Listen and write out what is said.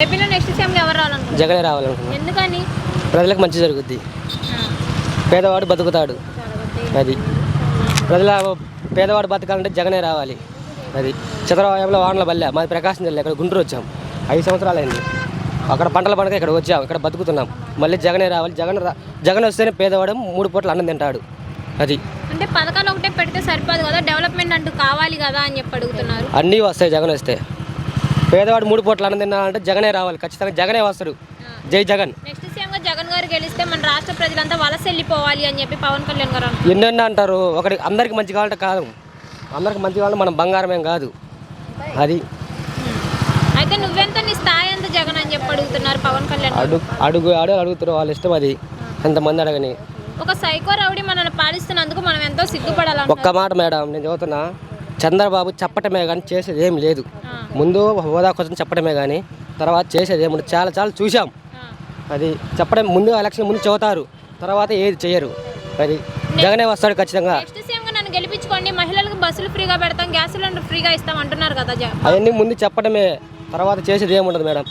ఏపీలో next CM ఎవరు రావాలనుకుంటున్నారు? జగనే రావాలనుకున్నాను. ఎందుకని? ప్రజలకు మంచి జరుగుద్ది, పేదవాడు బతుకుతాడు. అది పేదవాడు బతకాలంటే జగనే రావాలి. అది చంద్రబాబులో వానల బల్లె మాది ప్రకాశం జిల్లా, ఇక్కడ గుంటూరు వచ్చాం. 5 సంవత్సరాలు అయింది. అక్కడ పంటల పండుగ ఇక్కడ వచ్చాం, ఇక్కడ బతుకుతున్నాం. మళ్ళీ జగనే రావాలి. జగన్ వస్తేనే పేదవాడు 3 పూటలు అన్నం తింటాడు. అది అంటే పథకాలు ఒకటే పెడితే సరిపోదు కదా, డెవలప్మెంట్ అంటూ కావాలి కదా అని చెప్పి అడుగుతున్నారు. అన్నీ వస్తాయి జగన్ వస్తే. పేదవాడు 3 పూటలు అన్నం తినాలంటే జగనే రావాలి. ఖచ్చితంగా జగనే వస్తాడు. జై జగన్. నెక్స్ట్ సీఎం గా జగన్ గారు గెలిస్తే మన రాష్ట్ర ప్రజలంతా వలస వెళ్ళిపోవాలి అని చెప్పి పవన్ కళ్యాణ్ గారు అంటున్నారు. ఎన్నెన్న అంటారు. అందరికి మంచి కావాలంటే కాదు, అందరికి మంచి కావాలంటే మనం బంగారమేం కాదు. అది అయితే నువ్వెంత, నీ స్థాయి ఎంత జగన్ అని చెప్పి అడుగుతున్నారు పవన్ కళ్యాణ్ గారు. అడుగుతారు, వాళ్ళ ఇష్టం. అది ఎంతమంది అడగని. ఒక సైకో రౌడీ మనల్ని పాలిస్తున్నందుకు మనం ఎంతో సిగ్గుపడాలి. ఒక్క మాట మేడం, నేను చదువుతున్నా, చంద్రబాబు చెప్పటమే కానీ చేసేది ఏం లేదు. ముందు హోదా కోసం చెప్పడమే కానీ తర్వాత చేసేది ఏముంది. చాలా చూసాం. అది చెప్పడం ముందు, ఎలక్షన్ ముందు చెబుతారు, తర్వాత ఏది చేయరు. అది జగనే వస్తాడు ఖచ్చితంగా. నెక్స్ట్ సీఎం గా నన్ను గెలిపించుకోండి, మహిళలకు బస్సులు ఫ్రీగా పెడతాం, గ్యాస్ సిలిండర్ ఫ్రీగా ఇస్తాం అంటున్నారు కదా. అవన్నీ ముందు చెప్పడమే, తర్వాత చేసేది ఏముండదు మేడం.